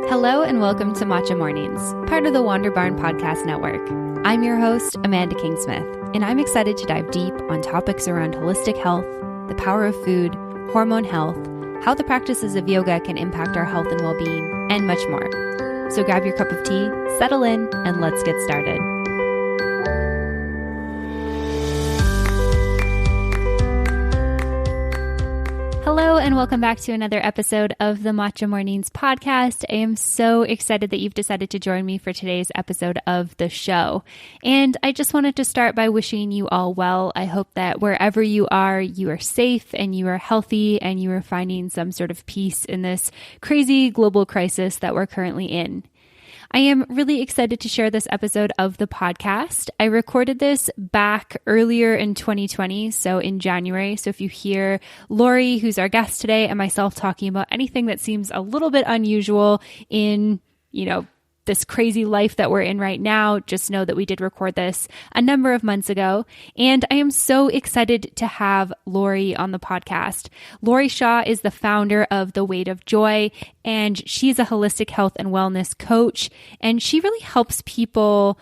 Hello and welcome to Matcha Mornings, part of the Wander Barn Podcast Network. I'm your host, Amanda Kingsmith, and I'm excited to dive deep on topics around holistic health, the power of food, hormone health, how the practices of yoga can impact our health and well-being, and much more. So grab your cup of tea, settle in, and let's get started. Hello and welcome back to another episode of the Matcha Mornings podcast. I am so excited that you've decided to join me for today's episode of the show. And I just wanted to start by wishing you all well. I hope that wherever you are safe and you are healthy and you are finding some sort of peace in this crazy global crisis that we're currently in. I am really excited to share this episode of the podcast. I recorded this back earlier in 2020, so in January. So if you hear Lori, who's our guest today, and myself talking about anything that seems a little bit unusual in, this crazy life that we're in right now, just know that we did record this a number of months ago. And I am so excited to have Lori on the podcast. Lori Shaw is the founder of The Weight of Joy, and she's a holistic health and wellness coach. And she really helps people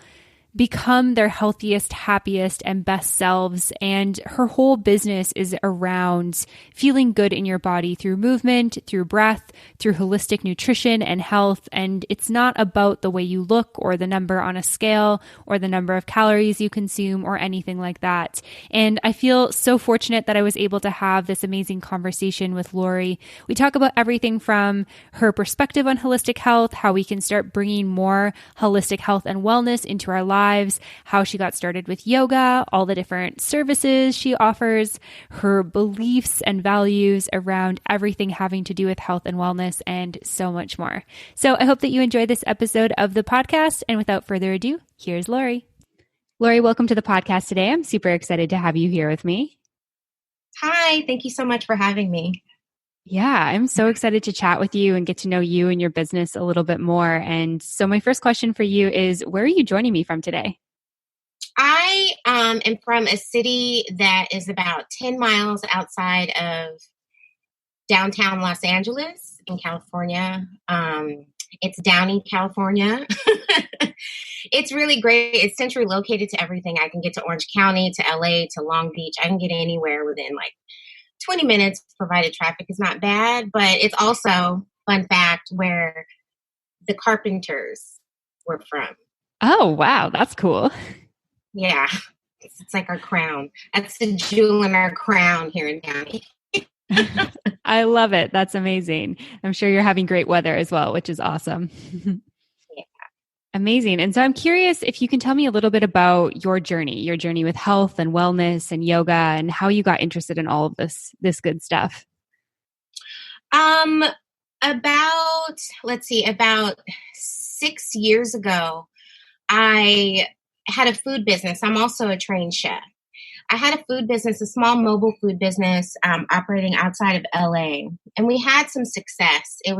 become their healthiest, happiest, and best selves. And her whole business is around feeling good in your body through movement, through breath, through holistic nutrition and health. And it's not about the way you look or the number on a scale or the number of calories you consume or anything like that. And I feel so fortunate that I was able to have this amazing conversation with Lori. We talk about everything from her perspective on holistic health, how we can start bringing more holistic health and wellness into our lives, how she got started with yoga, all the different services she offers, her beliefs and values around everything having to do with health and wellness, and so much more. So I hope that you enjoy this episode of the podcast. And without further ado, here's Lori. Lori, welcome to the podcast today. I'm super excited to have you here with me. Hi, thank you so much for having me. Yeah, I'm so excited to chat with you and get to know you and your business a little bit more. And so my first question for you is, where are you joining me from today? I am from a city that is about 10 miles outside of downtown Los Angeles in California. It's Downey, California. It's really great. It's centrally located to everything. I can get to Orange County, to LA, to Long Beach. I can get anywhere within 20 minutes, provided traffic is not bad. But it's also, fun fact, where the Carpenters were from. Oh, wow. That's cool. Yeah. It's like our crown. That's the jewel in our crown here in Downey. I love it. That's amazing. I'm sure you're having great weather as well, which is awesome. Yeah. Amazing. And so I'm curious if you can tell me a little bit about your journey with health and wellness and yoga, and how you got interested in all of this good stuff. About 6 years ago, I had a food business. I'm also a trained chef. I had a food business, a small mobile food business, operating outside of LA, and we had some success. It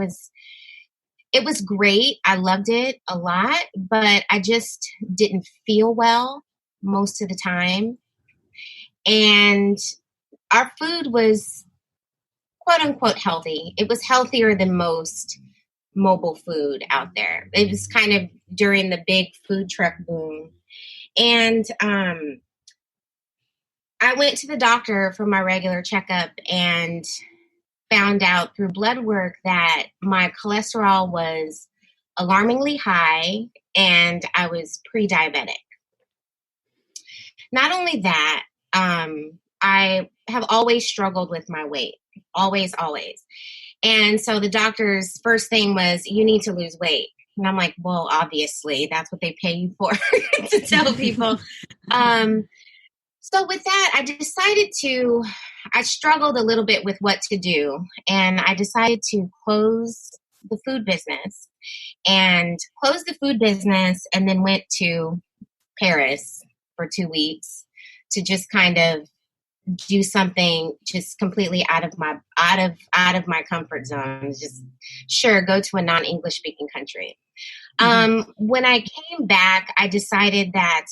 was great. I loved it a lot, but I just didn't feel well most of the time. And our food was quote unquote healthy. It was healthier than most mobile food out there. It was kind of during the big food truck boom. And I went to the doctor for my regular checkup and found out through blood work that my cholesterol was alarmingly high and I was pre-diabetic. Not only that, I have always struggled with my weight. Always. And so the doctor's first thing was, you need to lose weight. And I'm like, well, obviously, that's what they pay you for, to tell people. So with that, I struggled a little bit with what to do. And I decided to close the food business and then went to Paris for 2 weeks to just kind of do something just completely out of my comfort zone. Just go to a non-English speaking country. Mm-hmm. When I came back, I decided that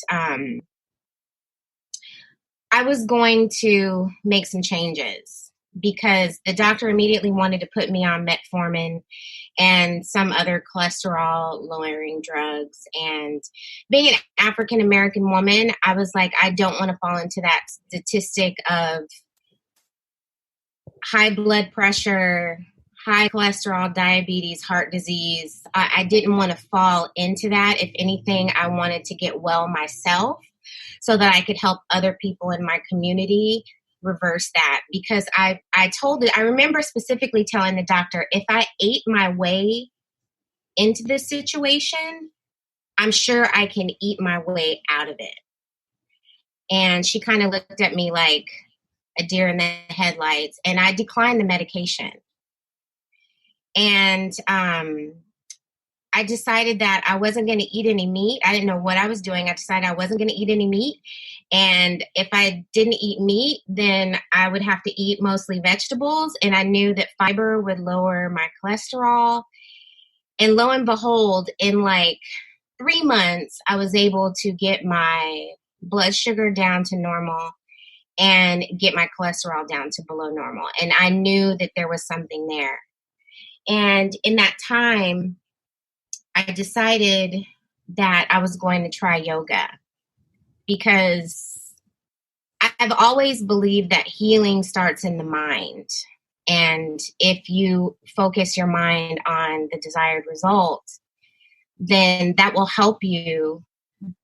I was going to make some changes because the doctor immediately wanted to put me on metformin and some other cholesterol lowering drugs. And being an African American woman, I was like, I don't want to fall into that statistic of high blood pressure, high cholesterol, diabetes, heart disease. I didn't want to fall into that. If anything, I wanted to get well myself so that I could help other people in my community reverse that. Because I remember specifically telling the doctor, if I ate my way into this situation, I'm sure I can eat my way out of it. And she kind of looked at me like a deer in the headlights, and I declined the medication. And I decided that I wasn't going to eat any meat. I didn't know what I was doing. I decided I wasn't going to eat any meat. And if I didn't eat meat, then I would have to eat mostly vegetables. And I knew that fiber would lower my cholesterol. And lo and behold, in like 3 months, I was able to get my blood sugar down to normal and get my cholesterol down to below normal. And I knew that there was something there. And in that time, I decided that I was going to try yoga because I've always believed that healing starts in the mind. And if you focus your mind on the desired result, then that will help you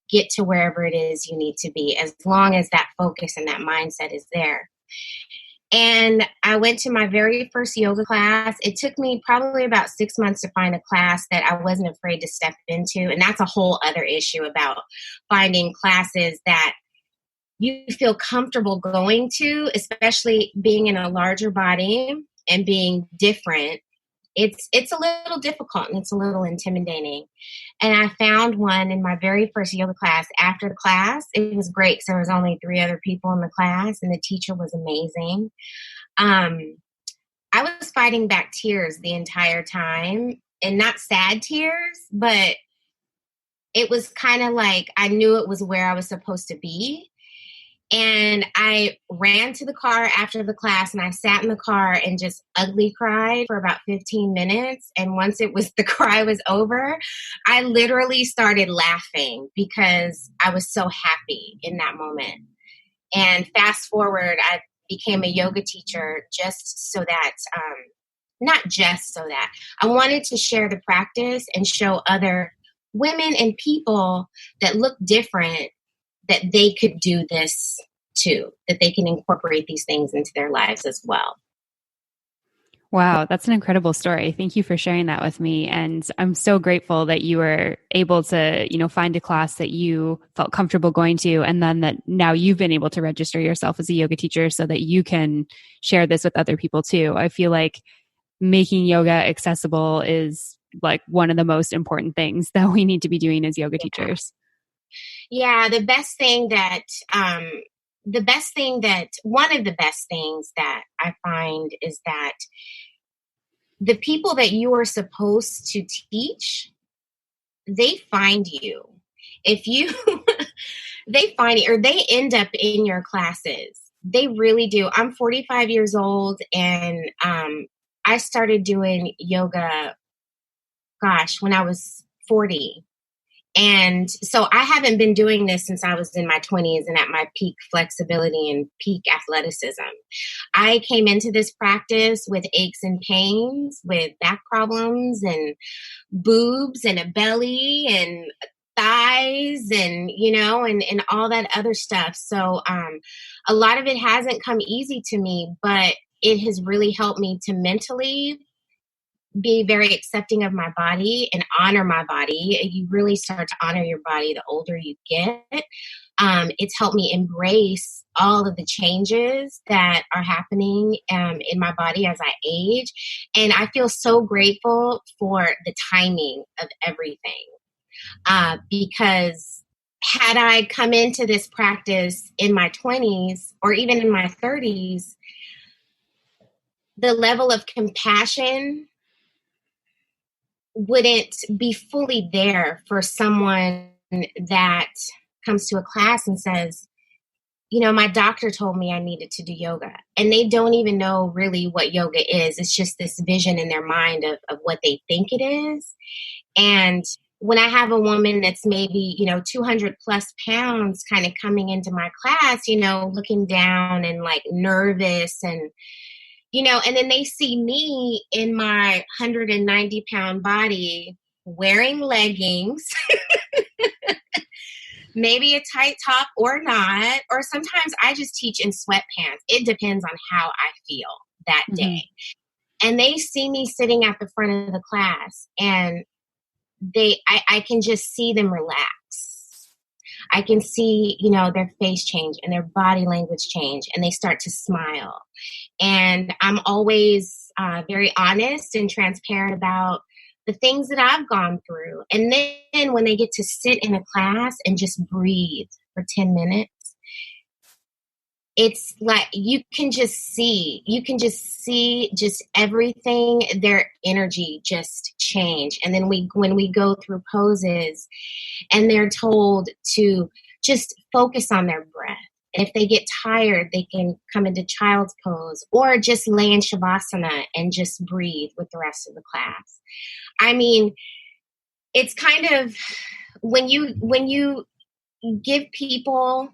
get to wherever it is you need to be, as long as that focus and that mindset is there. And I went to my very first yoga class. It took me probably about 6 months to find a class that I wasn't afraid to step into. And that's a whole other issue about finding classes that you feel comfortable going to, especially being in a larger body and being different. It's a little difficult and it's a little intimidating. And I found one in my very first yoga class. After the class, it was great because there was only 3 other people in the class and the teacher was amazing. I was fighting back tears the entire time, and not sad tears, but it was kind of like I knew it was where I was supposed to be. And I ran to the car after the class and I sat in the car and just ugly cried for about 15 minutes. And once the cry was over, I literally started laughing because I was so happy in that moment. And fast forward, I became a yoga teacher just so that, not just so that, I wanted to share the practice and show other women and people that look different that they could do this too, that they can incorporate these things into their lives as well. Wow, that's an incredible story. Thank you for sharing that with me. And I'm so grateful that you were able to, find a class that you felt comfortable going to, and then that now you've been able to register yourself as a yoga teacher so that you can share this with other people too. I feel like making yoga accessible is like one of the most important things that we need to be doing as yoga teachers. Yeah, one of the best things that I find is that the people that you are supposed to teach, they find you. If you, they find it, or they end up in your classes. They really do. I'm 45 years old, and I started doing yoga, when I was 40. And so I haven't been doing this since I was in my 20s and at my peak flexibility and peak athleticism. I came into this practice with aches and pains, with back problems and boobs and a belly and thighs and, and all that other stuff. So a lot of it hasn't come easy to me, but it has really helped me to mentally be very accepting of my body and honor my body. You really start to honor your body the older you get. It's helped me embrace all of the changes that are happening in my body as I age. And I feel so grateful for the timing of everything. Because had I come into this practice in my 20s or even in my 30s, the level of compassion wouldn't be fully there for someone that comes to a class and says, my doctor told me I needed to do yoga, and they don't even know really what yoga is. It's just this vision in their mind of what they think it is. And when I have a woman that's maybe, 200 plus pounds kind of coming into my class, looking down and like nervous and, and then they see me in my 190-pound body wearing leggings, maybe a tight top or not, or sometimes I just teach in sweatpants. It depends on how I feel that day. And they see me sitting at the front of the class, and I can just see them relax. I can see, their face change and their body language change, and they start to smile. And I'm always very honest and transparent about the things that I've gone through. And then when they get to sit in a class and just breathe for 10 minutes, it's like you can just see just everything, their energy just change. And then when we go through poses and they're told to just focus on their breath. And if they get tired, they can come into child's pose or just lay in shavasana and just breathe with the rest of the class. I mean, it's kind of when you give people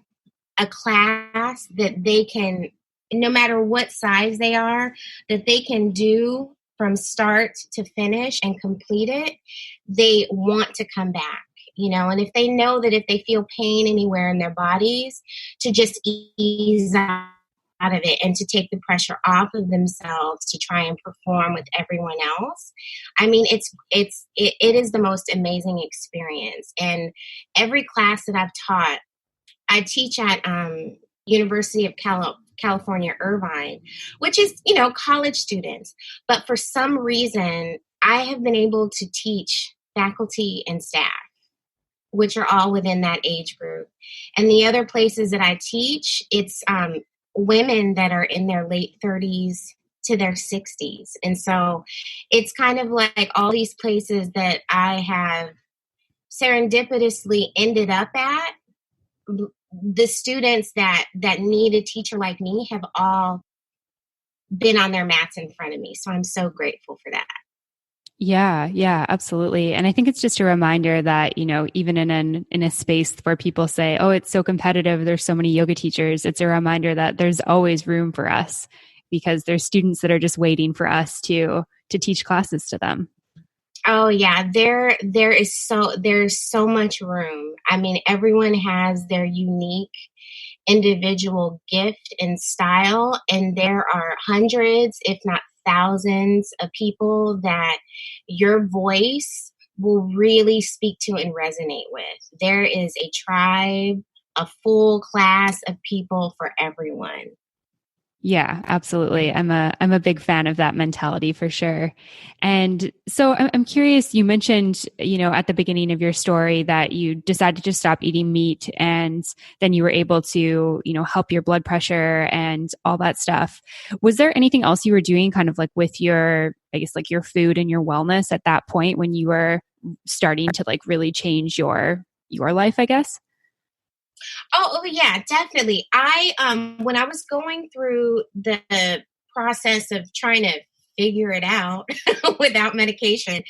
a class that they can, no matter what size they are, that they can do from start to finish and complete it, they want to come back, and if they know that if they feel pain anywhere in their bodies, to just ease out of it and to take the pressure off of themselves to try and perform with everyone else. I mean, it is the most amazing experience. And every class that I've taught, I teach at University of California, Irvine, which is, college students. But for some reason, I have been able to teach faculty and staff, which are all within that age group. And the other places that I teach, it's women that are in their late 30s to their 60s. And so it's kind of like all these places that I have serendipitously ended up at. The students that need a teacher like me have all been on their mats in front of me. So I'm so grateful for that. Yeah, absolutely. And I think it's just a reminder that, even in a space where people say, oh, it's so competitive, there's so many yoga teachers, it's a reminder that there's always room for us because there's students that are just waiting for us to teach classes to them. Oh yeah, there's so much room. I mean, everyone has their unique individual gift and style, and there are hundreds, if not thousands, of people that your voice will really speak to and resonate with. There is a tribe, a full class of people for everyone. Yeah, absolutely. I'm a big fan of that mentality for sure. And so I'm curious, you mentioned, at the beginning of your story that you decided to stop eating meat and then you were able to, help your blood pressure and all that stuff. Was there anything else you were doing kind of like with your, I guess, like your food and your wellness at that point when you were starting to like really change your life, I guess? Oh yeah, definitely. When I was going through the process of trying to figure it out without medication,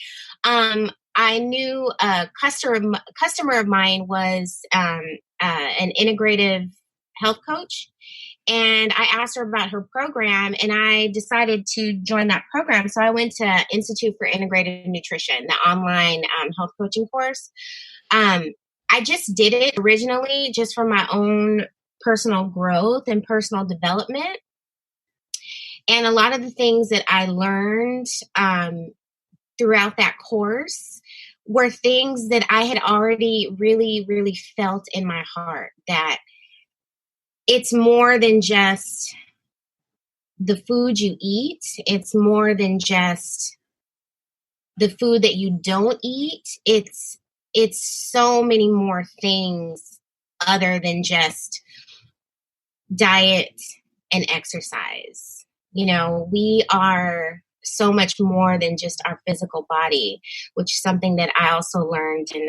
I knew a customer of mine was an integrative health coach. And I asked her about her program, and I decided to join that program. So I went to Institute for Integrative Nutrition, the online health coaching course. I just did it originally just for my own personal growth and personal development. And a lot of the things that I learned throughout that course were things that I had already really, really felt in my heart, that it's more than just the food you eat. It's more than just the food that you don't eat. It's so many more things other than just diet and exercise. We are so much more than just our physical body, which is something that I also learned in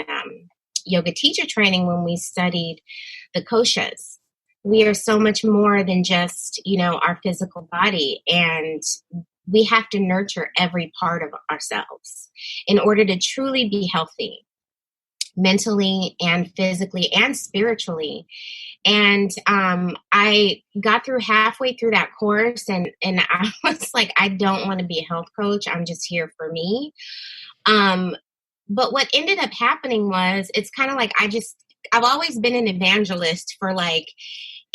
yoga teacher training when we studied the koshas. we are so much more than just, our physical body. And we have to nurture every part of ourselves in order to truly be healthy, mentally and physically and spiritually. And I got through halfway through that course, and I was like, I don't want to be a health coach. I'm just here for me. But what ended up happening was, it's kind of like, I've always been an evangelist for like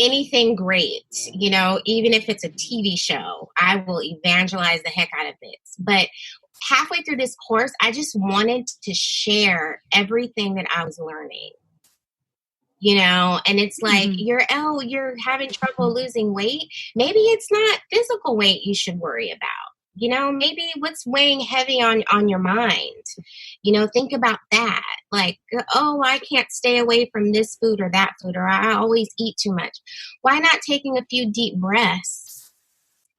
anything great, even if it's a TV show, I will evangelize the heck out of it. But halfway through this course, I just wanted to share everything that I was learning, and it's like, you're having trouble losing weight. Maybe it's not physical weight you should worry about. Maybe what's weighing heavy on your mind, think about that. Like, oh, I can't stay away from this food or that food, or I always eat too much. Why not taking a few deep breaths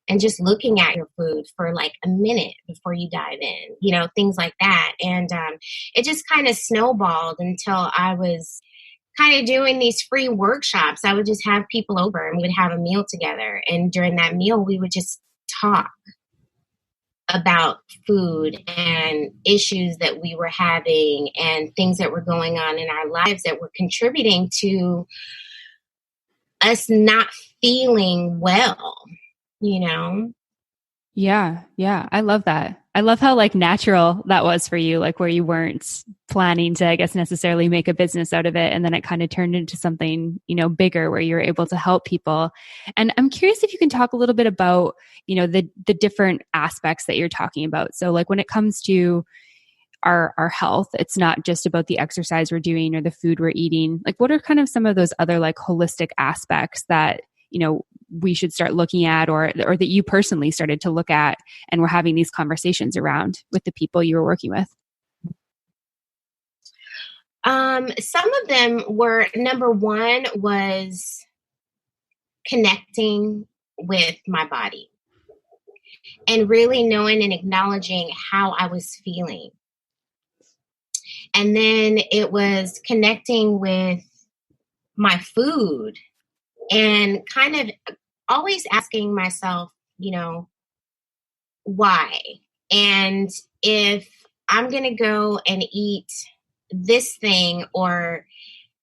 and just looking at your food for like a minute before you dive in, things like that. And it just kind of snowballed until I was kind of doing these free workshops. I would just have people over and we'd have a meal together. And during that meal, we would just talk about food and issues that we were having and things that were going on in our lives that were contributing to us not feeling well, Yeah. Yeah. I love that. I love how like natural that was for you, like where you weren't planning to, I guess, necessarily make a business out of it. And then it kind of turned into something, bigger where you're able to help people. And I'm curious if you can talk a little bit about, the different aspects that you're talking about. So like when it comes to our health, it's not just about the exercise we're doing or the food we're eating. Like what are kind of some of those other like holistic aspects that, we should start looking at, or that you personally started to look at and were having these conversations around with the people you were working with? Some of them were, number one was connecting with my body and really knowing and acknowledging how I was feeling. And then it was connecting with my food and kind of always asking myself, why? And if I'm going to go and eat this thing or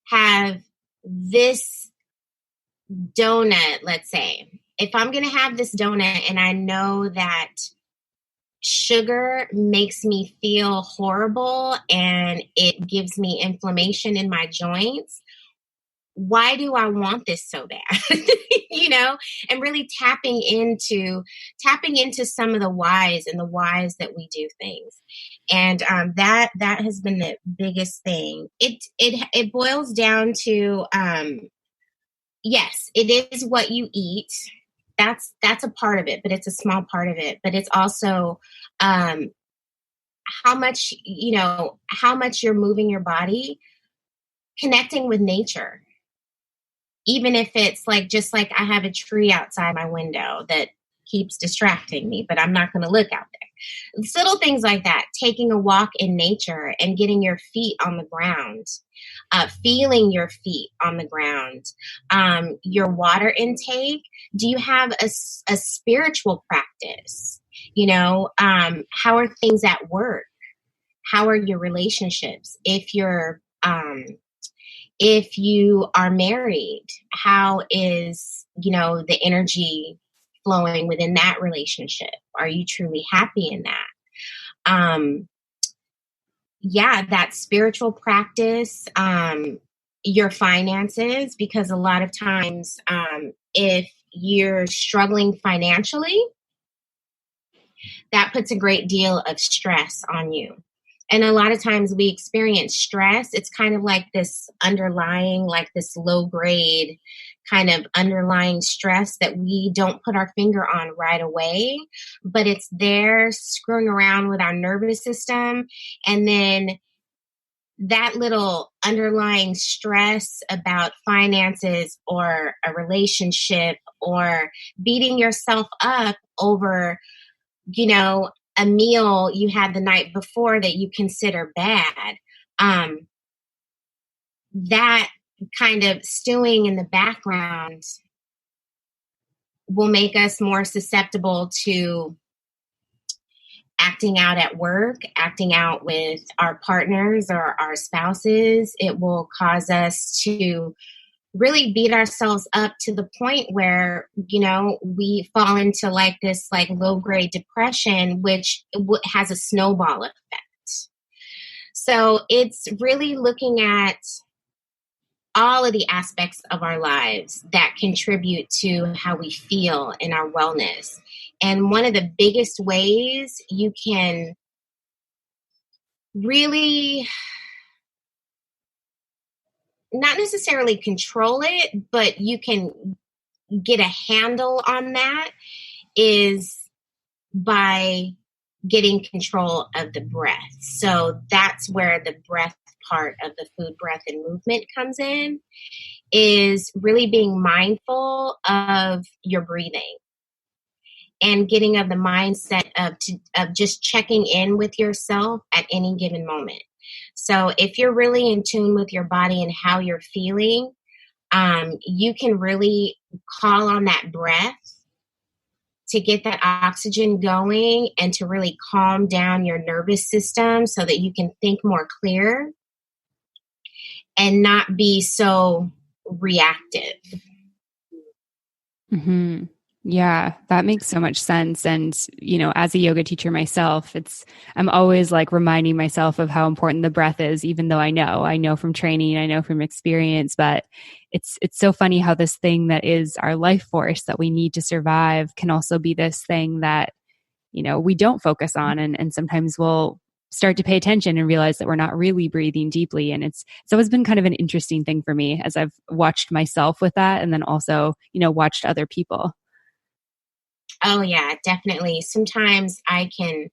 have this donut, let's say, if I'm going to have this donut and I know that sugar makes me feel horrible and it gives me inflammation in my joints, why do I want this so bad? And really tapping into some of the whys and the whys that we do things. And that has been the biggest thing. It boils down to, yes, it is what you eat. That's a part of it, but it's a small part of it. But it's also how much you're moving your body, connecting with nature. Even if it's like, just like I have a tree outside my window that keeps distracting me, but I'm not going to look out there. It's little things like that, taking a walk in nature and getting your feet on the ground, feeling your feet on the ground, your water intake. Do you have a spiritual practice? How are things at work? How are your relationships? If you are married, how is, the energy flowing within that relationship? Are you truly happy in that? That spiritual practice, your finances, because a lot of times, if you're struggling financially, that puts a great deal of stress on you. And a lot of times we experience stress. It's kind of like this underlying, like this low grade kind of underlying stress that we don't put our finger on right away, but it's there screwing around with our nervous system. And then that little underlying stress about finances or a relationship or beating yourself up over, a meal you had the night before that you consider bad, that kind of stewing in the background will make us more susceptible to acting out at work, acting out with our partners or our spouses. It will cause us to really beat ourselves up to the point where, we fall into like this like low grade depression, which has a snowball effect. So it's really looking at all of the aspects of our lives that contribute to how we feel in our wellness. And one of the biggest ways you can really not necessarily control it, but you can get a handle on that is by getting control of the breath. So that's where the breath part of the food, breath, and movement comes in, is really being mindful of your breathing and getting of the mindset of just checking in with yourself at any given moment. So if you're really in tune with your body and how you're feeling, you can really call on that breath to get that oxygen going and to really calm down your nervous system so that you can think more clear and not be so reactive. Mm-hmm. Yeah, that makes so much sense. And, as a yoga teacher myself, I'm always like reminding myself of how important the breath is, even though I know from training, I know from experience, but it's so funny how this thing that is our life force that we need to survive can also be this thing that, we don't focus on. And sometimes we'll start to pay attention and realize that we're not really breathing deeply. And it's always been kind of an interesting thing for me as I've watched myself with that. And then also, watched other people. Oh, yeah, definitely. Sometimes I can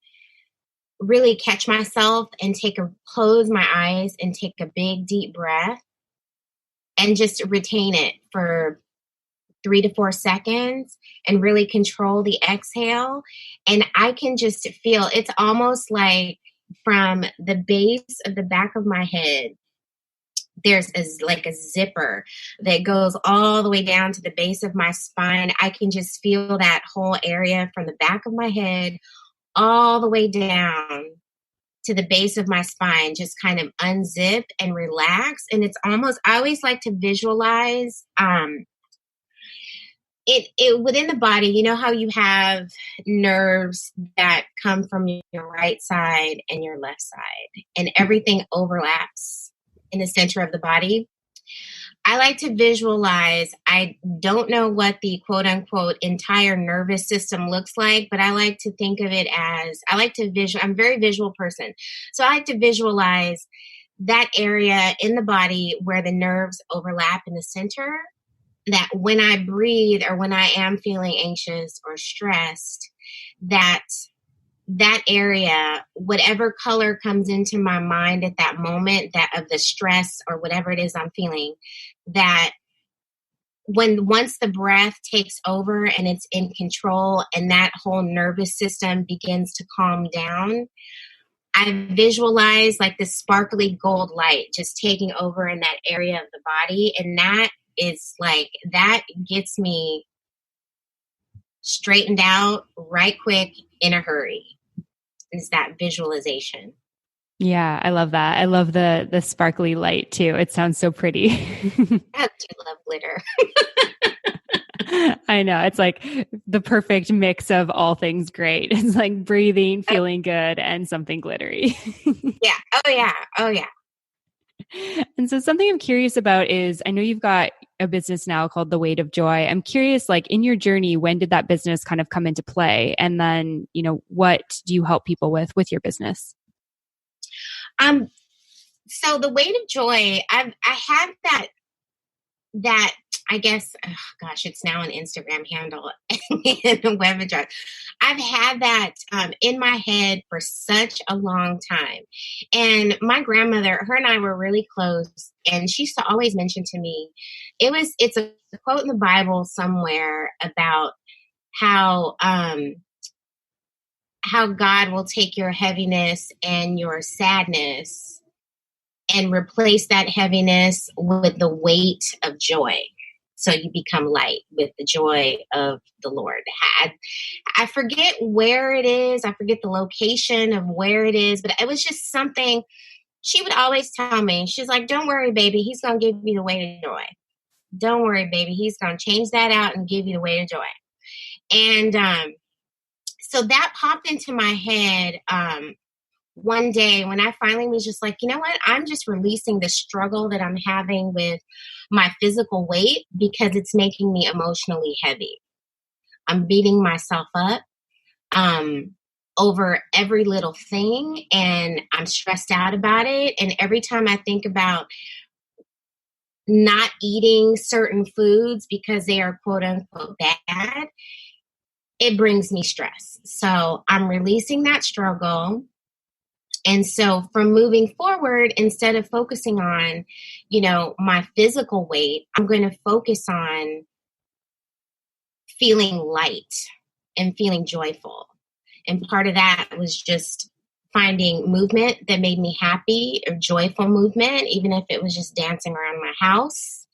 really catch myself and close my eyes and take a big, deep breath and just retain it for 3 to 4 seconds and really control the exhale. And I can just feel it's almost like from the base of the back of my head, there's like a zipper that goes all the way down to the base of my spine. I can just feel that whole area from the back of my head all the way down to the base of my spine, just kind of unzip and relax. And it's almost, I always like to visualize it within the body. You know how you have nerves that come from your right side and your left side, and everything overlaps in the center of the body. I like to visualize, I don't know what the quote unquote entire nervous system looks like, but I like to think of it as, I'm a very visual person. So I like to visualize that area in the body where the nerves overlap in the center, that when I breathe or when I am feeling anxious or stressed, that area, whatever color comes into my mind at that moment, that of the stress or whatever it is I'm feeling, that once the breath takes over and it's in control and that whole nervous system begins to calm down, I visualize like this sparkly gold light just taking over in that area of the body. And that gets me straightened out right quick in a hurry. Is that visualization. Yeah, I love that. I love the sparkly light too. It sounds so pretty. I do love glitter. I know. It's like the perfect mix of all things great. It's like breathing, feeling good, and something glittery. Yeah. Oh, yeah. Oh, yeah. And so something I'm curious about is, I know you've got a business now called The Weight of Joy. I'm curious, like in your journey, when did that business kind of come into play? And then, what do you help people with your business? So The Weight of Joy, I had that, I guess, oh gosh, it's now an Instagram handle and a web address. I've had that in my head for such a long time. And my grandmother, her and I were really close, and she used to always mention to me, it's a quote in the Bible somewhere about how God will take your heaviness and your sadness and replace that heaviness with the weight of joy. So you become light with the joy of the Lord. I forget where it is. I forget the location of where it is, but it was just something she would always tell me. She's like, don't worry, baby. He's going to give you the way to joy. Don't worry, baby. He's going to change that out and give you the way to joy. And so that popped into my head one day when I finally was just like, you know what? I'm just releasing the struggle that I'm having with my physical weight because it's making me emotionally heavy. I'm beating myself up over every little thing, and I'm stressed out about it. And every time I think about not eating certain foods because they are quote unquote bad, it brings me stress. So I'm releasing that struggle. And so from moving forward, instead of focusing on, my physical weight, I'm going to focus on feeling light and feeling joyful. And part of that was just finding movement that made me happy, or joyful movement, even if it was just dancing around my house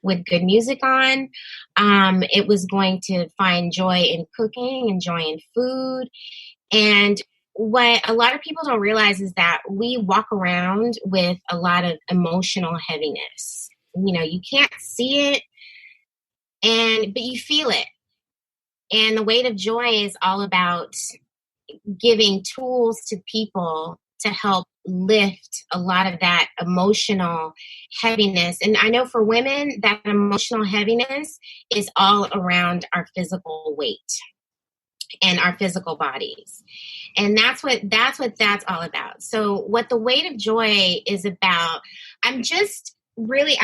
with good music on. It was going to find joy in cooking and joy in food. And what a lot of people don't realize is that we walk around with a lot of emotional heaviness. You can't see it, but you feel it. And the weight of joy is all about giving tools to people to help lift a lot of that emotional heaviness. And I know for women, that emotional heaviness is all around our physical weight and our physical bodies. And that's what that's all about. So what the weight of joy is about, I've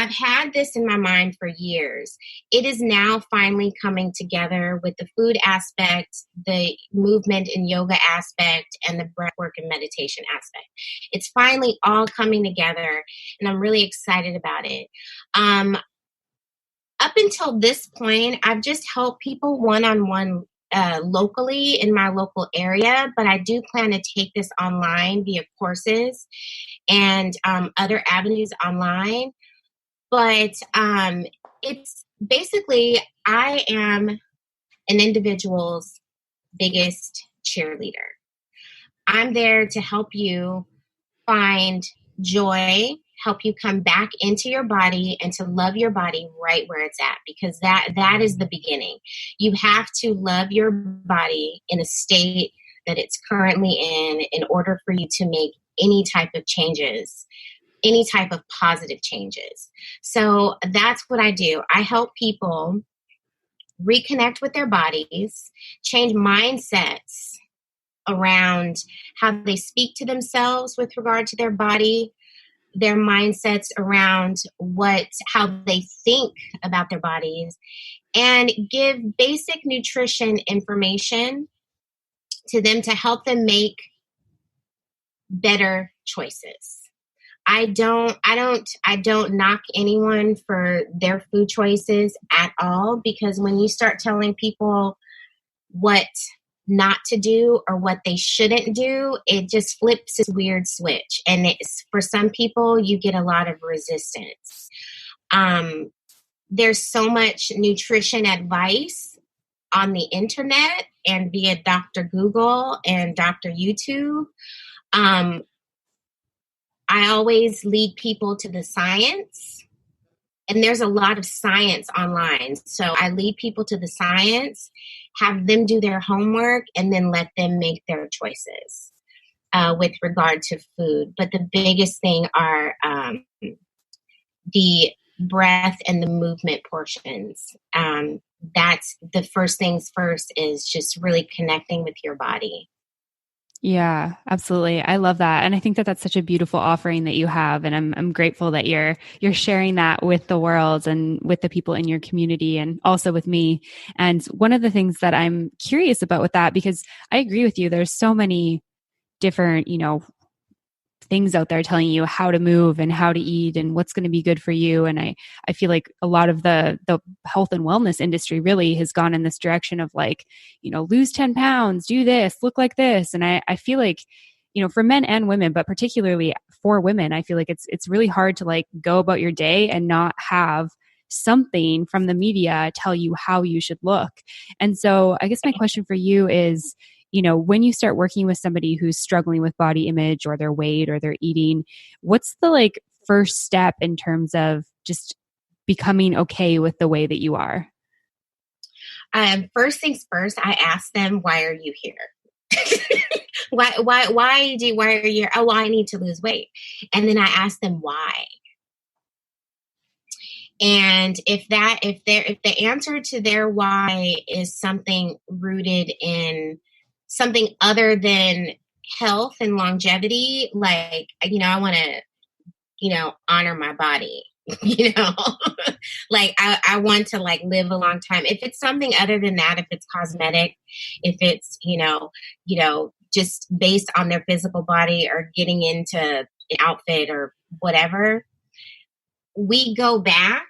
had this in my mind for years. It is now finally coming together with the food aspect, the movement and yoga aspect, and the breath work and meditation aspect. It's finally all coming together, and I'm really excited about it. Up until this point, I've just helped people one-on-one locally in my local area, but I do plan to take this online via courses and other avenues online. But it's basically, I am an individual's biggest cheerleader. I'm there to help you find joy, help you come back into your body and to love your body right where it's at, because that is the beginning. You have to love your body in a state that it's currently in order for you to make any type of changes, any type of positive changes. So that's what I do. I help people reconnect with their bodies, change mindsets around how they speak to themselves with regard to their body, their mindsets around how they think about their bodies, and give basic nutrition information to them to help them make better choices. I don't knock anyone for their food choices at all, because when you start telling people what not to do or what they shouldn't do, it just flips this weird switch. And for some people, you get a lot of resistance. There's so much nutrition advice on the internet and via Dr. Google and Dr. YouTube. I always lead people to the science, and there's a lot of science online. So I lead people to the science, have them do their homework, and then let them make their choices with regard to food. But the biggest thing are the breath and the movement portions. That's the first things first, is just really connecting with your body. Yeah, absolutely. I love that. And I think that that's such a beautiful offering that you have. And I'm grateful that you're sharing that with the world and with the people in your community, and also with me. And one of the things that I'm curious about with that, because I agree with you, there's so many different, things out there telling you how to move and how to eat and what's going to be good for you. And I feel like a lot of the health and wellness industry really has gone in this direction of lose 10 pounds, do this, look like this. And I feel like for men and women, but particularly for women, I feel like it's really hard to like go about your day and not have something from the media tell you how you should look. And so I guess my question for you is, when you start working with somebody who's struggling with body image or their weight or their eating, what's the like first step in terms of just becoming okay with the way that you are? First things first, I ask them, why are you here? why are you here? Oh, well, I need to lose weight. And then I ask them why. And if the answer to their why is something rooted in something other than health and longevity, like, I want to, honor my body, like I want to like live a long time. If it's something other than that, if it's cosmetic, if it's, just based on their physical body or getting into an outfit or whatever, we go back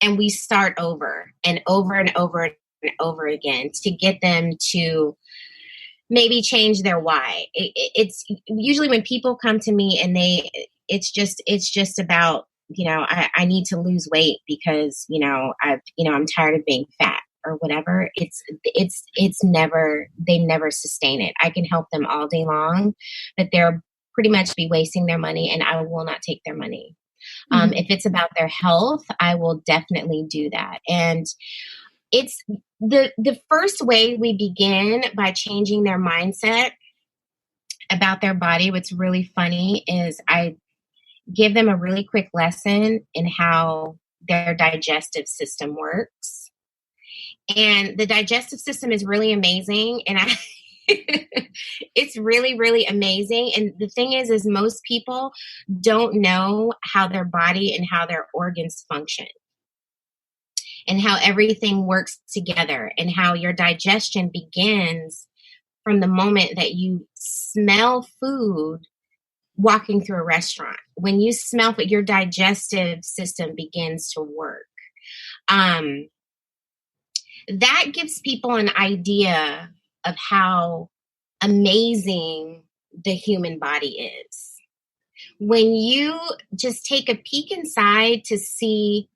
and we start over and over and over and over again to get them to maybe change their why. It's usually when people come to me and it's just about, I need to lose weight because, I'm tired of being fat or whatever. It's never, they never sustain it. I can help them all day long, but they'll pretty much be wasting their money and I will not take their money. If it's about their health, I will definitely do that. And it's the first way we begin by changing their mindset about their body. What's really funny is I give them a really quick lesson in how their digestive system works. And the digestive system is really amazing. And it's really, really amazing. And the thing is most people don't know how their body and how their organs function and how everything works together and how your digestion begins from the moment that you smell food walking through a restaurant. When you smell food, your digestive system begins to work. That gives people an idea of how amazing the human body is. When you just take a peek inside to see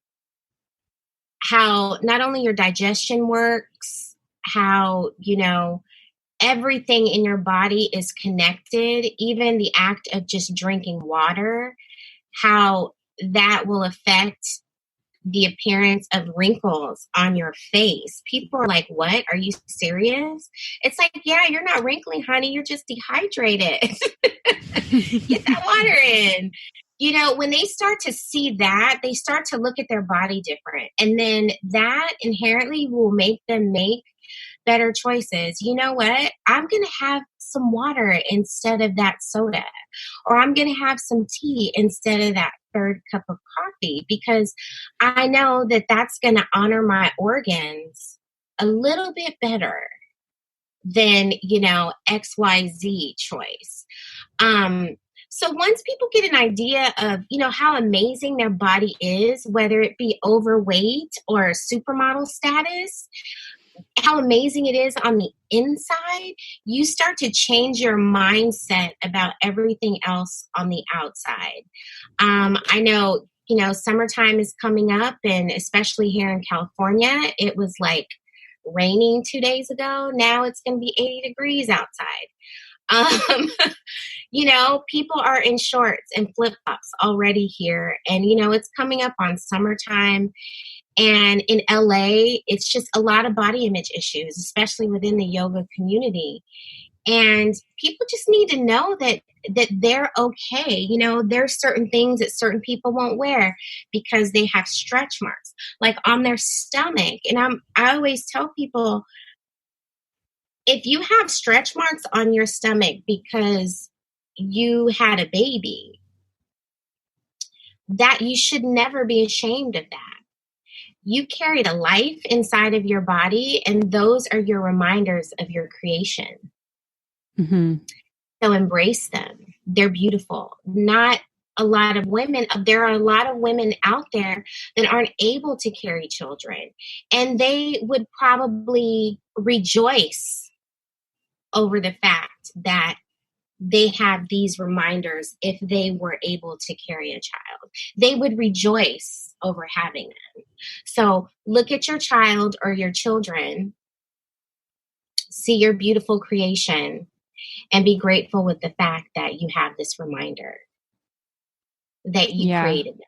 how not only your digestion works, how, everything in your body is connected, even the act of just drinking water, how that will affect the appearance of wrinkles on your face. People are like, what? Are you serious? It's like, yeah, you're not wrinkly, honey. You're just dehydrated. Get that water in. When they start to see that, they start to look at their body different. And then that inherently will make them make better choices. You know what? I'm going to have some water instead of that soda, or I'm going to have some tea instead of that third cup of coffee, because I know that that's going to honor my organs a little bit better than, XYZ choice. So once people get an idea of, how amazing their body is, whether it be overweight or supermodel status, how amazing it is on the inside, you start to change your mindset about everything else on the outside. I know, summertime is coming up, and especially here in California, it was like raining 2 days ago. Now it's going to be 80 degrees outside. People are in shorts and flip-flops already here. And, it's coming up on summertime. And in LA, it's just a lot of body image issues, especially within the yoga community. And people just need to know that they're okay. There's certain things that certain people won't wear because they have stretch marks, like on their stomach. And I always tell people, if you have stretch marks on your stomach because you had a baby, that you should never be ashamed of that. You carried a life inside of your body, and those are your reminders of your creation. Mm-hmm. So embrace them. They're beautiful. Not a lot of women, there are a lot of women out there that aren't able to carry children, and they would probably rejoice over the fact that they have these reminders if they were able to carry a child. They would rejoice over having them. So look at your child or your children, see your beautiful creation, and be grateful with the fact that you have this reminder that you created them.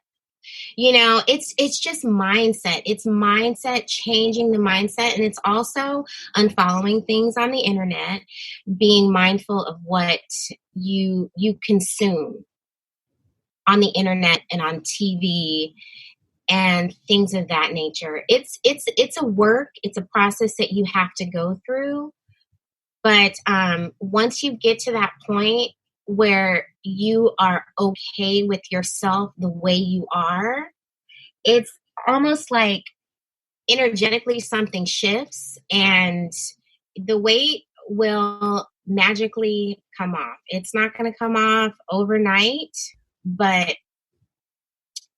You know, it's just mindset. It's mindset, changing the mindset. And it's also unfollowing things on the internet, being mindful of what you consume on the internet and on TV and things of that nature. It's a work, it's a process that you have to go through. But once you get to that point where you are okay with yourself the way you are, it's almost like energetically something shifts and the weight will magically come off. It's not going to come off overnight, but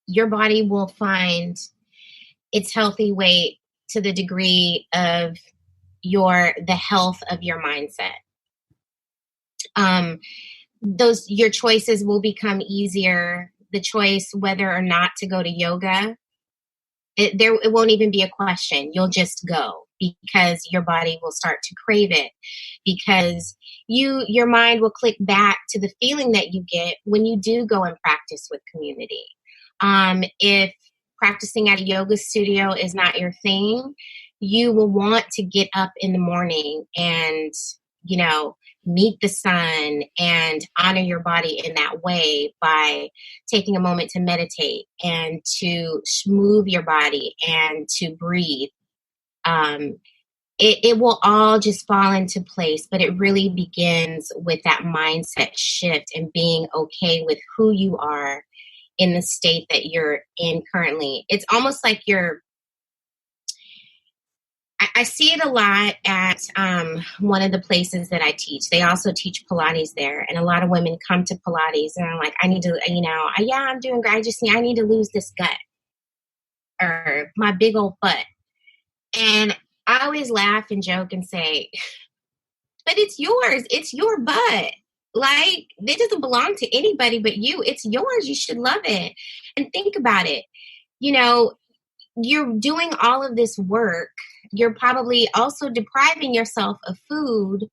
your body will find its healthy weight to the degree of the health of your mindset. Your choices will become easier. The choice whether or not to go to yoga, it won't even be a question. You'll just go because your body will start to crave it, because your mind will click back to the feeling that you get when you do go and practice with community. If practicing at a yoga studio is not your thing, you will want to get up in the morning and, meet the sun and honor your body in that way by taking a moment to meditate and to move your body and to breathe. It will all just fall into place, but it really begins with that mindset shift and being okay with who you are in the state that you're in currently. It's almost like I see it a lot at one of the places that I teach. They also teach Pilates there. And a lot of women come to Pilates and are like, I need to, I'm doing great. I need to lose this gut or my big old butt. And I always laugh and joke and say, but it's yours. It's your butt. Like, it doesn't belong to anybody but you. It's yours. You should love it. And think about it. You're doing all of this work. You're probably also depriving yourself of food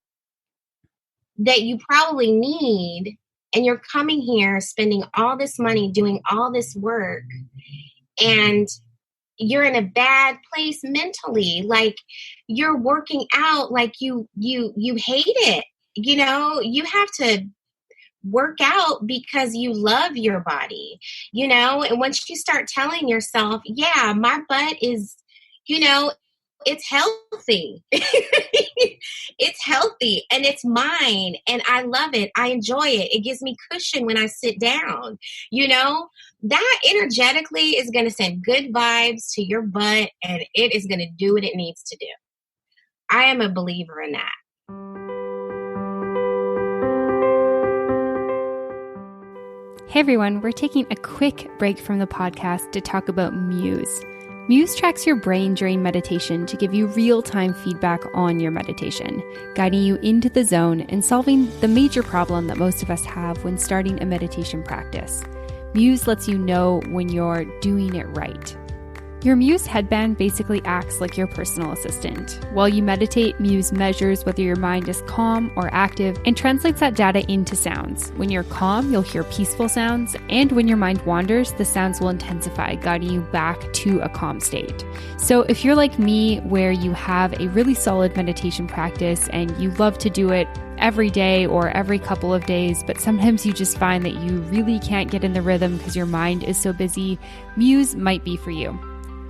that you probably need. And you're coming here, spending all this money, doing all this work. And you're in a bad place mentally. Like, you're working out like you hate it. You have to work out because you love your body, and once you start telling yourself, yeah, my butt is, it's healthy. It's healthy and it's mine and I love it. I enjoy it. It gives me cushion when I sit down, that energetically is going to send good vibes to your butt and it is going to do what it needs to do. I am a believer in that. Hey everyone, we're taking a quick break from the podcast to talk about Muse. Muse tracks your brain during meditation to give you real-time feedback on your meditation, guiding you into the zone and solving the major problem that most of us have when starting a meditation practice. Muse lets you know when you're doing it right. Your Muse headband basically acts like your personal assistant. While you meditate, Muse measures whether your mind is calm or active and translates that data into sounds. When you're calm, you'll hear peaceful sounds, and when your mind wanders, the sounds will intensify, guiding you back to a calm state. So if you're like me, where you have a really solid meditation practice and you love to do it every day or every couple of days, but sometimes you just find that you really can't get in the rhythm because your mind is so busy, Muse might be for you.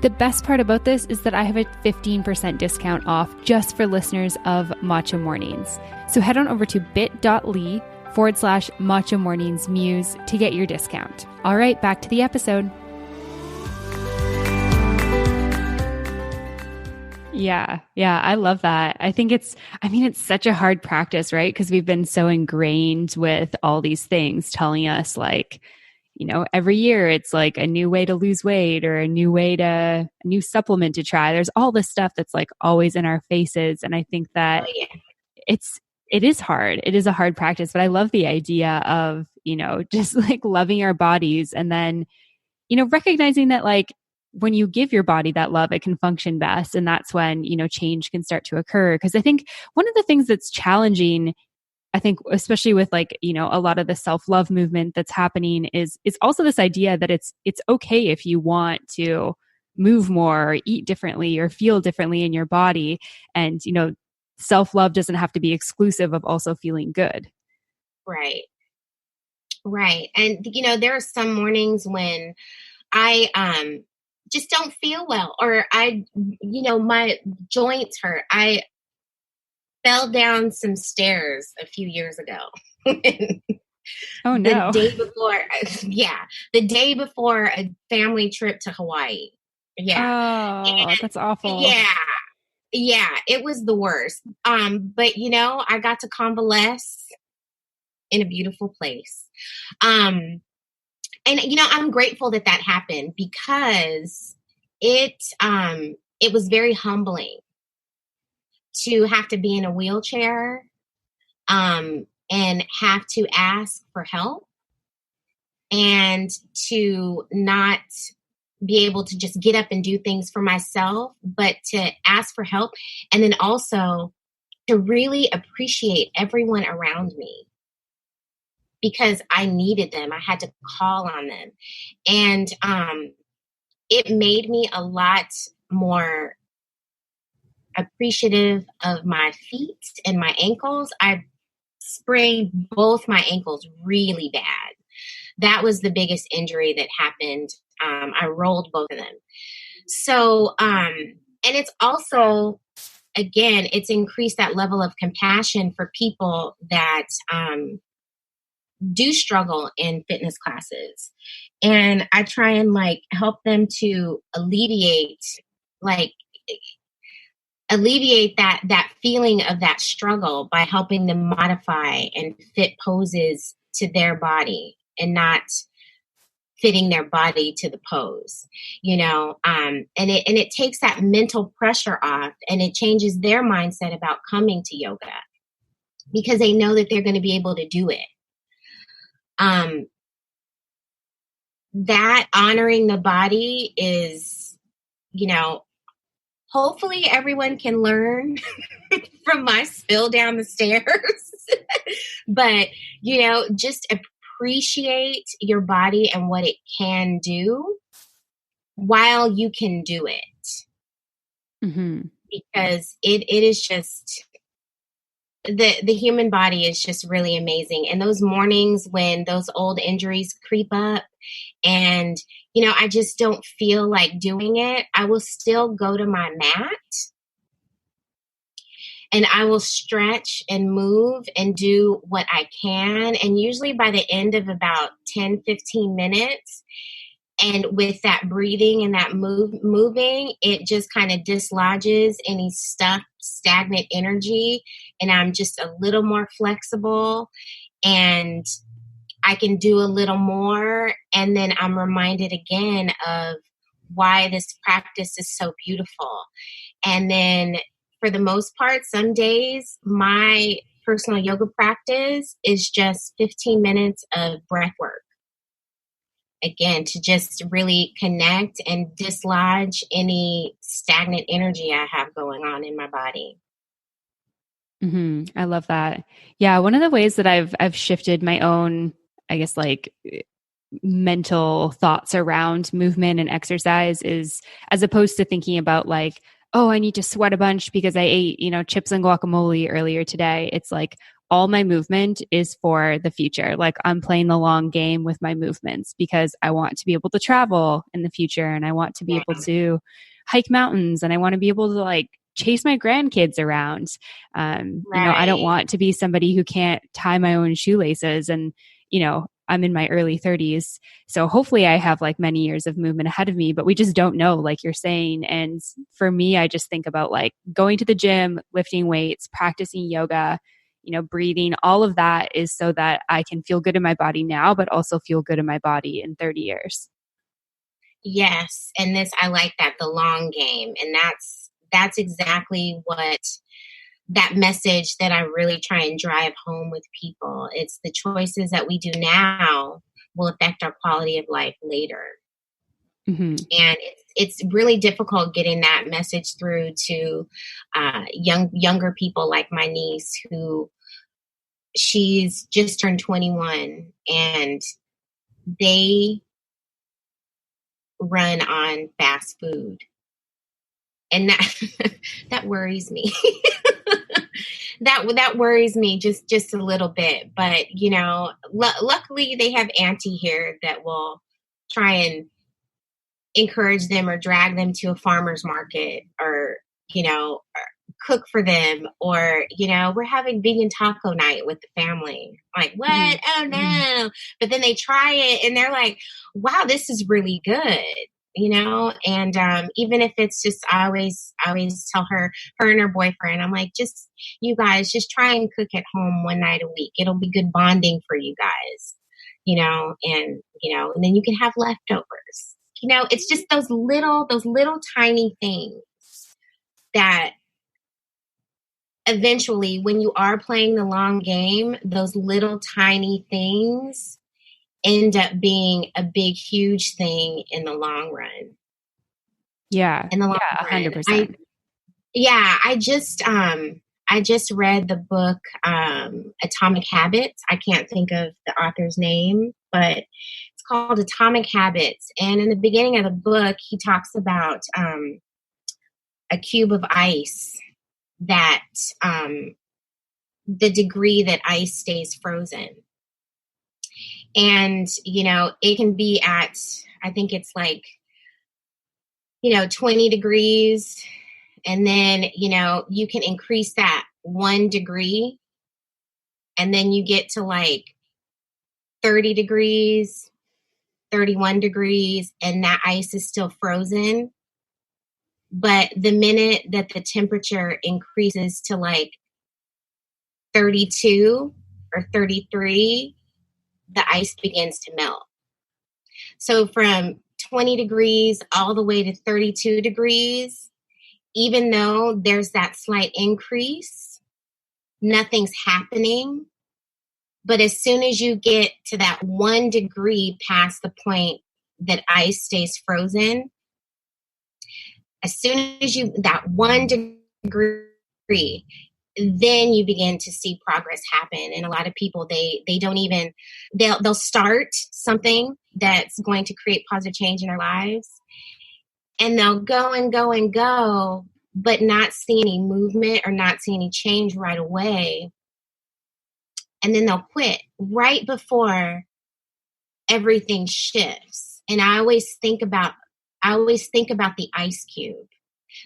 The best part about this is that I have a 15% discount off just for listeners of Matcha Mornings. So head on over to bit.ly/Matcha Mornings Muse to get your discount. All right, back to the episode. Yeah, I love that. I think it's such a hard practice, right? Because we've been so ingrained with all these things telling us like, every year it's like a new way to lose weight or a new supplement to try. There's all this stuff that's like always in our faces. And I think that it's it is hard. It is a hard practice, but I love the idea of, just like loving our bodies and then, recognizing that like when you give your body that love, it can function best. And that's when, change can start to occur. Cause I think one of the things that's challenging, I think, especially with like, a lot of the self-love movement that's happening is also this idea that it's okay if you want to move more or eat differently or feel differently in your body. And, self-love doesn't have to be exclusive of also feeling good. Right. Right. And, there are some mornings when I just don't feel well, or my joints hurt. I fell down some stairs a few years ago. Oh, The no. day before, the day before a family trip to Hawaii. Yeah. Oh, And that's awful. yeah, it was the worst. But I got to convalesce in a beautiful place. And I'm grateful that happened, because it was very humbling to have to be in a wheelchair, and have to ask for help, and to not be able to just get up and do things for myself, but to ask for help, and then also to really appreciate everyone around me, because I needed them. I had to call on them. And it made me a lot more appreciative of my feet and my ankles. I sprained both my ankles really bad. That was the biggest injury that happened. I rolled both of them. So, and it's also, again, it's increased that level of compassion for people that do struggle in fitness classes. And I try and help them to like alleviate that feeling of that struggle by helping them modify and fit poses to their body and not fitting their body to the pose, and it takes that mental pressure off, and it changes their mindset about coming to yoga, because they know that they're going to be able to do it. That honoring the body is, hopefully everyone can learn from my spill down the stairs. But, just appreciate your body and what it can do while you can do it. Mm-hmm. Because it is just, the human body is just really amazing. And those mornings when those old injuries creep up and, I just don't feel like doing it, I will still go to my mat and I will stretch and move and do what I can. And usually by the end of about 10-15 minutes, and with that breathing and that moving, it just kind of dislodges any stuck, stagnant energy. And I'm just a little more flexible, and I can do a little more. And then I'm reminded again of why this practice is so beautiful. And then for the most part, some days my personal yoga practice is just 15 minutes of breath work. Again, to just really connect and dislodge any stagnant energy I have going on in my body. Mm-hmm. I love that. Yeah. One of the ways that I've shifted my own, I guess, like mental thoughts around movement and exercise is, as opposed to thinking about like, oh, I need to sweat a bunch because I ate, chips and guacamole earlier today. It's like all my movement is for the future. Like I'm playing the long game with my movements because I want to be able to travel in the future, and I want to be able to hike mountains, and I want to be able to like chase my grandkids around. I don't want to be somebody who can't tie my own shoelaces, and, I'm in my early 30s. So hopefully I have like many years of movement ahead of me, but we just don't know, like you're saying. And for me, I just think about like going to the gym, lifting weights, practicing yoga, breathing, all of that is so that I can feel good in my body now, but also feel good in my body in 30 years. Yes. And I like that, the long game. And that's exactly what that message that I really try and drive home with people. It's the choices that we do now will affect our quality of life later. Mm-hmm. And it's really difficult getting that message through to younger people like my niece, who she's just turned 21, and they run on fast food. And that that worries me. that worries me just a little bit. But luckily they have Auntie here that will try and encourage them or drag them to a farmer's market, or cook for them, or we're having vegan taco night with the family. Like, what? Mm-hmm. Oh no. But then they try it and they're like, wow, this is really good. And even if it's just, I always tell her and her boyfriend, I'm like, just, you guys just try and cook at home one night a week. It'll be good bonding for you guys, and then you can have leftovers. It's just those little tiny things that eventually, when you are playing the long game, those little tiny things end up being a big, huge thing in the long run. Yeah. In the long Yeah. run. 100%. I just read the book, Atomic Habits. I can't think of the author's name, but it's called Atomic Habits. And in the beginning of the book, he talks about a cube of ice, that the degree that ice stays frozen. And, it can be at, I think it's like, 20 degrees. And then, you can increase that 1 degree. And then you get to like 30 degrees, 31 degrees, and that ice is still frozen. But the minute that the temperature increases to like 32 or 33, the ice begins to melt. So from 20 degrees all the way to 32 degrees, even though there's that slight increase, nothing's happening. But as soon as you get to that 1 degree past the point that ice stays frozen, as soon as that 1 degree, then you begin to see progress happen. And a lot of people, they don't even, they'll start something that's going to create positive change in their lives, and they'll go and go and go, but not see any movement or not see any change right away. And then they'll quit right before everything shifts. And I always think about the ice cube,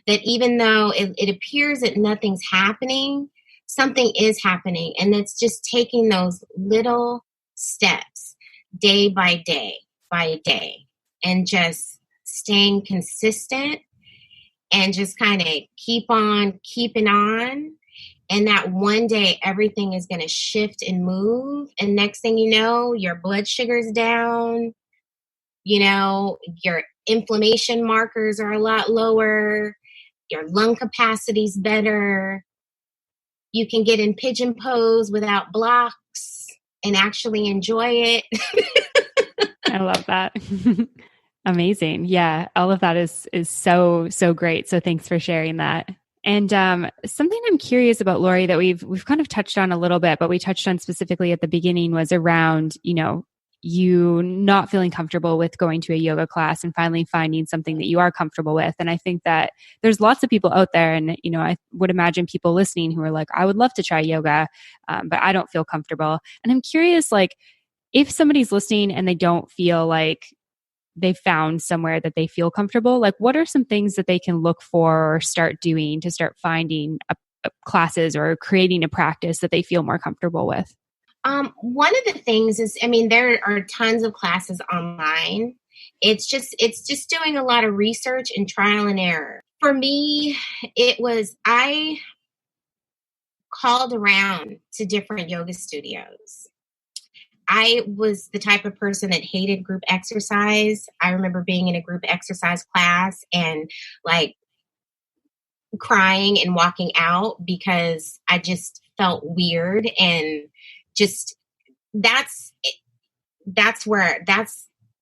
that even though it appears that nothing's happening, something is happening. And it's just taking those little steps day by day, and just staying consistent, and just kind of keep on keeping on. And that one day everything is going to shift and move. And next thing you know, your blood sugar's down, your inflammation markers are a lot lower, your lung capacity's better. You can get in pigeon pose without blocks and actually enjoy it. I love that. Amazing. Yeah. All of that is so, so great. So thanks for sharing that. And something I'm curious about, Lori, that we've kind of touched on a little bit, but we touched on specifically at the beginning, was around, you not feeling comfortable with going to a yoga class and finally finding something that you are comfortable with. And I think that there's lots of people out there, and, I would imagine people listening who are like, I would love to try yoga, but I don't feel comfortable. And I'm curious, like, if somebody's listening and they don't feel like they found somewhere that they feel comfortable, like, what are some things that they can look for or start doing to start finding classes or creating a practice that they feel more comfortable with? One of the things is, there are tons of classes online. It's just doing a lot of research and trial and error. For me, I called around to different yoga studios. I was the type of person that hated group exercise. I remember being in a group exercise class and like crying and walking out because I just felt weird. And just that's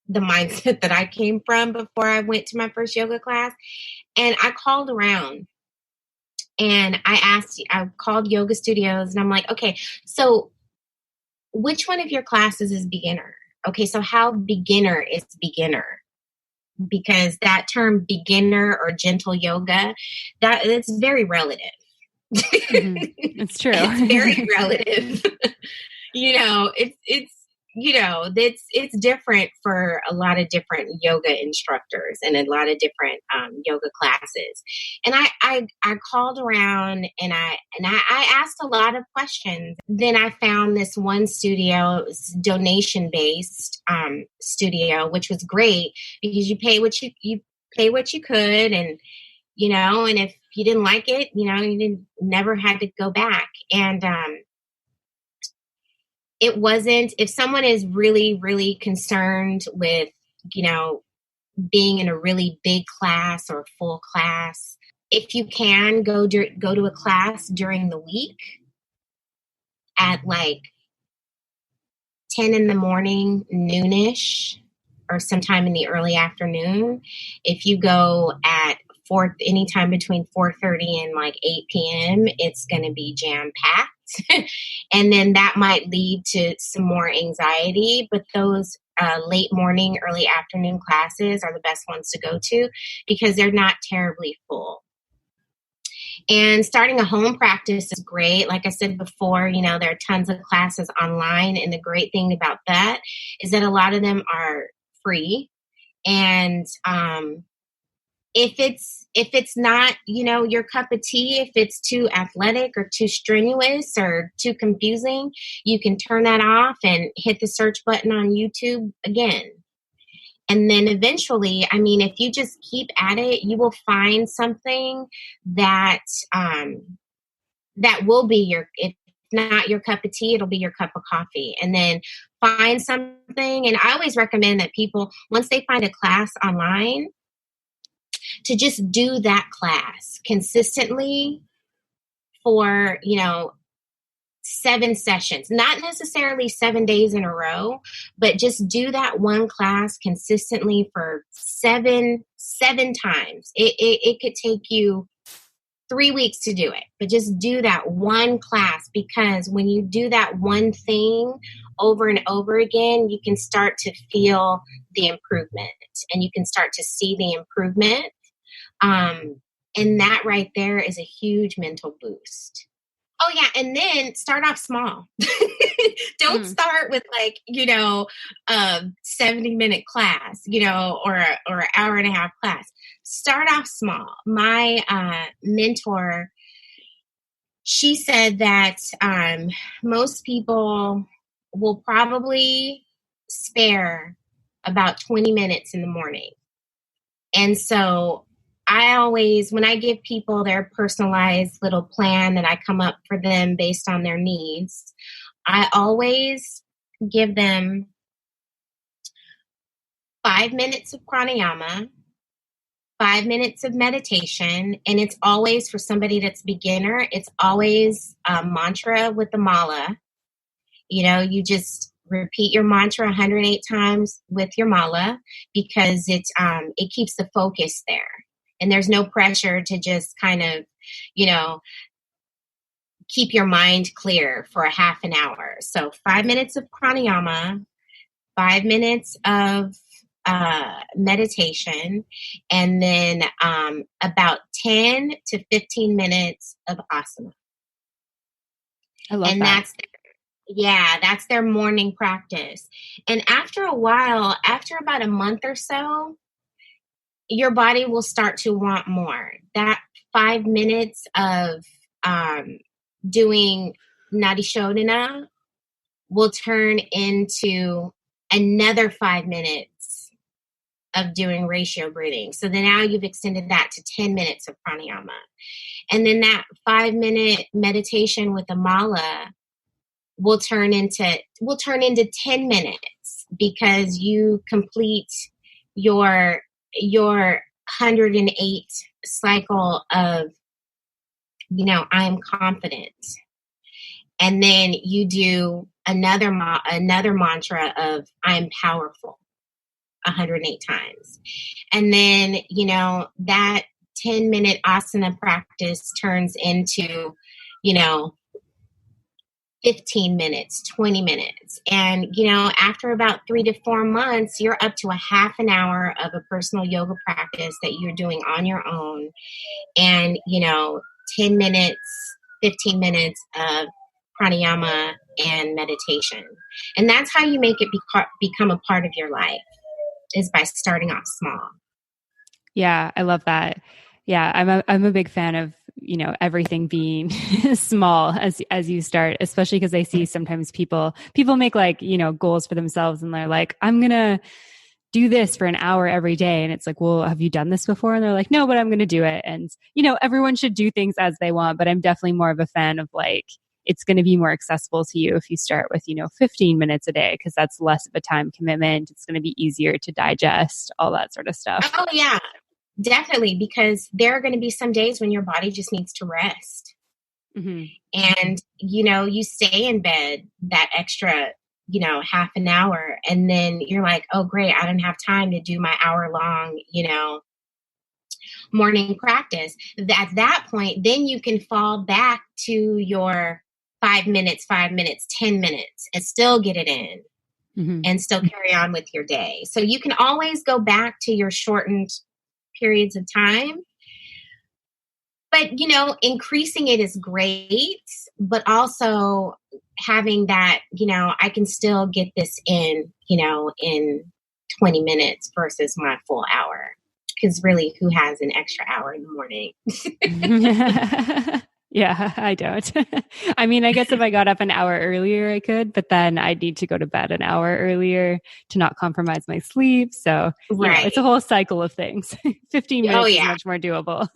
the mindset that I came from before I went to my first yoga class. And I called around and I called yoga studios and I'm like, okay, so which one of your classes is beginner? Okay, so how beginner is beginner? Because that term beginner or gentle yoga, it's very relative. Mm-hmm. It's true. It's very relative. It's different for a lot of different yoga instructors and a lot of different yoga classes. And I called around and I asked a lot of questions. Then I found this one studio, donation based studio, which was great because you pay what you could, and and if you didn't like it, you never had to go back. And it wasn't, if someone is really, really concerned with, being in a really big class or full class, if you can go to a class during the week at like 10 in the morning, noonish, or sometime in the early afternoon. If you go at anytime between 4:30 and like 8 p.m., it's going to be jam packed. And then that might lead to some more anxiety. But those late morning, early afternoon classes are the best ones to go to because they're not terribly full. And starting a home practice is great. Like I said before, there are tons of classes online. And the great thing about that is that a lot of them are free. And if it's not, your cup of tea, if it's too athletic or too strenuous or too confusing, you can turn that off and hit the search button on YouTube again. And then eventually, if you just keep at it, you will find something that that will be if not your cup of tea, it'll be your cup of coffee. And then find something. And I always recommend that people, once they find a class online, to just do that class consistently for, 7 sessions, not necessarily 7 days in a row, but just do that one class consistently for seven times. It could take you 3 weeks to do it, but just do that one class, because when you do that one thing over and over again, you can start to feel the improvement and you can start to see the improvement. And that right there is a huge mental boost. Oh yeah. And then start off small. Don't start with 70-minute class, or an hour and a half class. Start off small. My mentor, she said that most people will probably spare about 20 minutes in the morning. And so I always, when I give people their personalized little plan that I come up for them based on their needs, I always give them 5 minutes of pranayama, 5 minutes of meditation, and it's always for somebody that's beginner. It's always a mantra with the mala. You just repeat your mantra 108 times with your mala because it keeps the focus there. And there's no pressure to just kind of, keep your mind clear for a half an hour. So 5 minutes of pranayama, 5 minutes of meditation, and then about 10 to 15 minutes of asana. I love that. That's their morning practice. And after a while, after about a month or so, your body will start to want more. That 5 minutes of doing Nadi Shodhana will turn into another 5 minutes of doing ratio breathing. So then now you've extended that to 10 minutes of pranayama. And then that 5-minute meditation with the mala will turn into 10 minutes because you complete your 108 cycle of I am confident. And then you do another mantra of I am powerful 108 times. And then, that 10-minute asana practice turns into, 15 minutes, 20 minutes. And, after about 3 to 4 months, you're up to a half an hour of a personal yoga practice that you're doing on your own. And, 10 minutes, 15 minutes of pranayama and meditation. And that's how you make it become a part of your life, is by starting off small. Yeah, I love that. Yeah, I'm a big fan of, everything being small as you start, especially because I see sometimes people make like, goals for themselves and they're like, I'm going to do this for an hour every day. And it's like, well, have you done this before? And they're like, no, but I'm going to do it. And, everyone should do things as they want, but I'm definitely more of a fan of like, it's going to be more accessible to you if you start with, 15 minutes a day, because that's less of a time commitment. It's going to be easier to digest, all that sort of stuff. Oh, yeah, definitely. Because there are going to be some days when your body just needs to rest. Mm-hmm. And, you stay in bed that extra, half an hour. And then you're like, oh, great, I don't have time to do my hour-long, morning practice. At that point, then you can fall back to your 5 minutes, 10 minutes, and still get it in, mm-hmm. and still carry on with your day. So you can always go back to your shortened periods of time. But, increasing it is great, but also having that, I can still get this in, in 20 minutes versus my full hour. Because really, who has an extra hour in the morning? Yeah, I don't. I mean, I guess if I got up an hour earlier, I could, but then I'd need to go to bed an hour earlier to not compromise my sleep. So right. It's a whole cycle of things. 15 minutes is much more doable.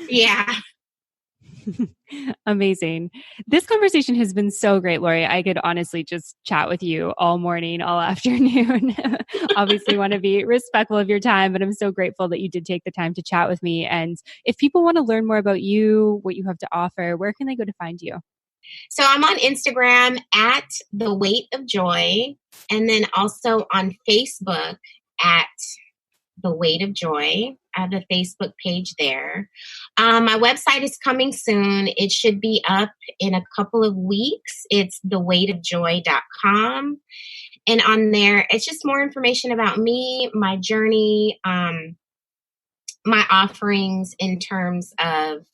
Yeah. Amazing. This conversation has been so great, Lori. I could honestly just chat with you all morning, all afternoon. Obviously want to be respectful of your time, but I'm so grateful that you did take the time to chat with me. And if people want to learn more about you, what you have to offer, where can they go to find you? So I'm on Instagram at The Weight of Joy, and then also on Facebook at The Weight of Joy. I have a Facebook page there. My website is coming soon. It should be up in a couple of weeks. It's theweightofjoy.com. And on there, it's just more information about me, my journey, my offerings in terms of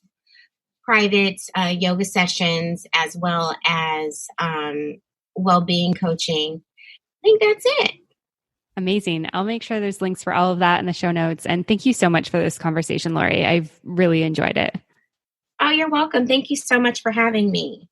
private yoga sessions, as well as well-being coaching. I think that's it. Amazing. I'll make sure there's links for all of that in the show notes. And thank you so much for this conversation, Lori. I've really enjoyed it. Oh, you're welcome. Thank you so much for having me.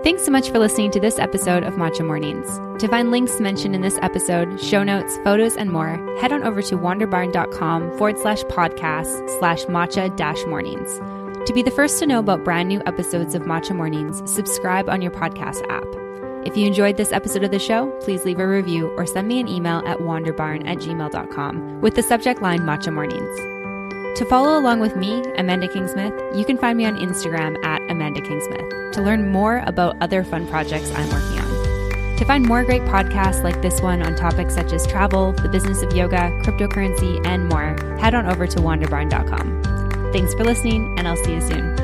Thanks so much for listening to this episode of Matcha Mornings. To find links mentioned in this episode, show notes, photos, and more, head on over to wanderbarn.com/podcast/matcha-mornings. To be the first to know about brand new episodes of Matcha Mornings, subscribe on your podcast app. If you enjoyed this episode of the show, please leave a review or send me an email at wanderbarn@gmail.com with the subject line Matcha Mornings. To follow along with me, Amanda Kingsmith, you can find me on Instagram at Amanda Kingsmith to learn more about other fun projects I'm working on. To find more great podcasts like this one on topics such as travel, the business of yoga, cryptocurrency, and more, head on over to wanderbarn.com. Thanks for listening, and I'll see you soon.